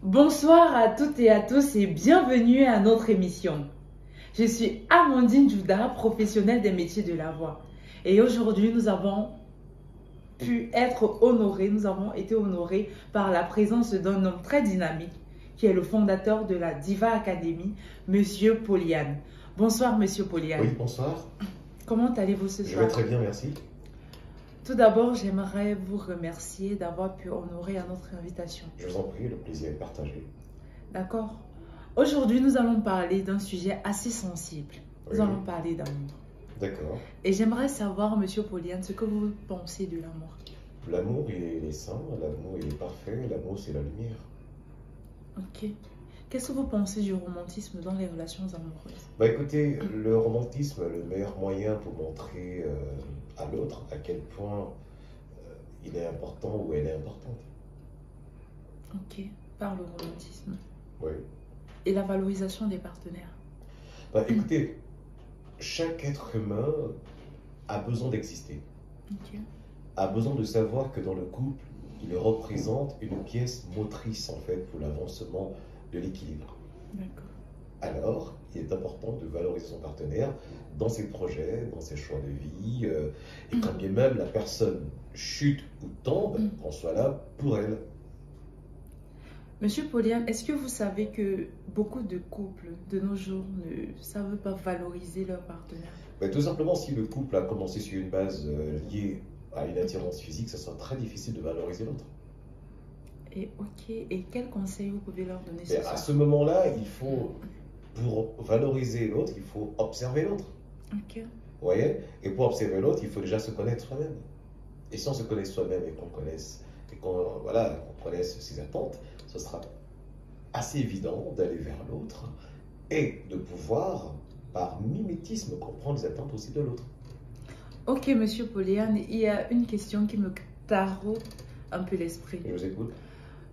Bonsoir à toutes et à tous et bienvenue à notre émission. Je suis Amandine Jouda, professionnelle des métiers de la voix. Et aujourd'hui, nous avons été honorés par la présence d'un homme très dynamique qui est le fondateur de la Diva Academy, Monsieur Poliane. Bonsoir, Monsieur Poliane. Oui, bonsoir. Comment allez-vous ce soir? Je vais très bien, merci. Tout d'abord, j'aimerais vous remercier d'avoir pu honorer à notre invitation. Je vous en prie, le plaisir est partagé. D'accord. Aujourd'hui, nous allons parler d'un sujet assez sensible. Nous Oui. allons parler d'amour. D'accord. Et j'aimerais savoir, Monsieur Poliane, ce que vous pensez de l'amour. L'amour, il est sain, l'amour, il est parfait, l'amour, c'est la lumière. Ok. Qu'est-ce que vous pensez du romantisme dans les relations amoureuses? Bah écoutez, le romantisme est le meilleur moyen pour montrer à l'autre à quel point il est important ou elle est importante. Ok. Par le romantisme. Oui. Et la valorisation des partenaires. Bah écoutez, chaque être humain a besoin d'exister, Ok. a besoin de savoir que dans le couple, il représente une pièce motrice en fait pour l'avancement de l'équilibre. D'accord. Alors, il est important de valoriser son partenaire dans ses projets, dans ses choix de vie, et quand bien même la personne chute ou tombe, qu'on soit là pour elle. Monsieur Poliane, est-ce que vous savez que beaucoup de couples de nos jours ne savent pas valoriser leur partenaire? Mais tout simplement, si le couple a commencé sur une base liée à une attirance physique, ça sera très difficile de valoriser l'autre. Et ok, et quels conseils vous pouvez leur donner Et ce à soir? ce moment-là, pour valoriser l'autre, il faut observer l'autre. Ok. Vous voyez? Et pour observer l'autre, il faut déjà se connaître soi-même. Et si on se connaît soi-même et qu'on connaisse ses attentes, ce sera assez évident d'aller vers l'autre et de pouvoir, par mimétisme, comprendre les attentes aussi de l'autre. Ok, Monsieur Poliane, il y a une question qui me taraude un peu l'esprit. Je vous écoute.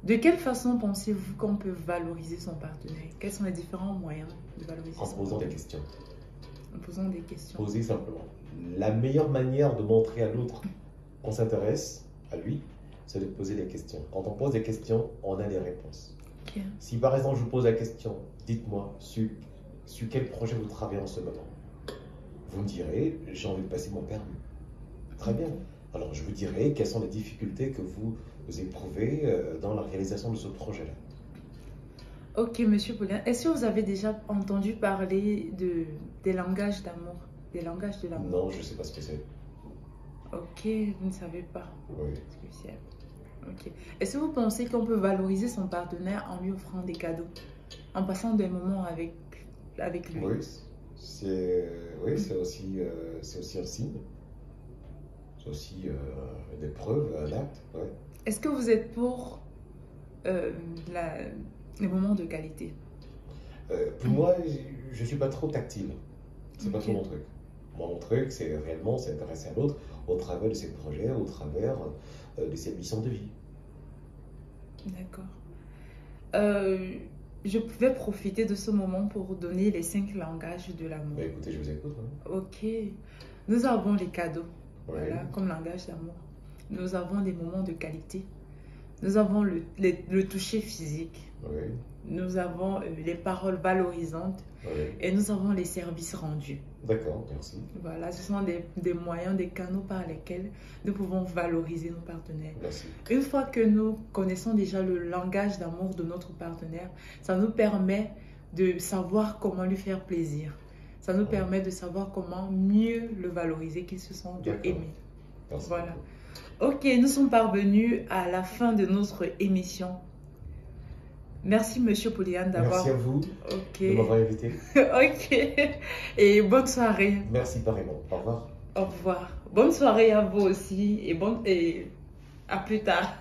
De quelle façon pensez-vous qu'on peut valoriser son partenaire? Quels sont les différents moyens de valoriser En son posant des partenaire? questions. En posant des questions. Posez simplement. La meilleure manière de montrer à l'autre qu'on s'intéresse à lui, c'est de poser des questions. Quand on pose des questions, on a des réponses. Ok. Si par exemple je vous pose la question, dites-moi sur quel projet vous travaillez en ce moment. Vous me direz, j'ai envie de passer mon permis. Très bien. Alors je vous dirai quelles sont les difficultés que vous éprouvez dans la réalisation de ce projet-là. Ok, Monsieur Poliane, est-ce que vous avez déjà entendu parler des langages d'amour, des langages de l'amour? Non, je ne sais pas ce que c'est. Ok, vous ne savez pas Oui. ce que c'est. Ok. Est-ce que vous pensez qu'on peut valoriser son partenaire en lui offrant des cadeaux, en passant des moments avec lui? Oui, c'est aussi un signe. C'est aussi des preuves, un acte. Ouais. Est-ce que vous êtes pour les moments de qualité? Pour moi, je ne suis pas trop tactile. C'est pas Ok. trop mon truc. Moi, mon truc, c'est réellement s'intéresser à l'autre au travers de ses projets, au travers de ses missions de vie. D'accord. Je pouvais profiter de ce moment pour donner les 5 langages de l'amour. Bah, écoutez, je vous écoute. Hein. Ok. Nous avons les cadeaux, Oui. voilà, comme langage d'amour. Nous avons des moments de qualité. Nous avons le toucher physique. Oui. Nous avons les paroles valorisantes. Oui. Et nous avons les services rendus. D'accord, merci. Voilà, ce sont des moyens, des canaux par lesquels nous pouvons valoriser nos partenaires. Merci. Une fois que nous connaissons déjà le langage d'amour de notre partenaire, ça nous permet de savoir comment lui faire plaisir. Ça nous permet de savoir comment mieux le valoriser, qu'il se sente D'accord. aimé. Merci. Voilà. Ok, nous sommes parvenus à la fin de notre émission. Merci, Monsieur Poliane, d'avoir... Merci à vous Ok. de m'avoir invité. Ok. Et bonne soirée. Merci pareillement. Au revoir. Au revoir. Bonne soirée à vous aussi et à plus tard.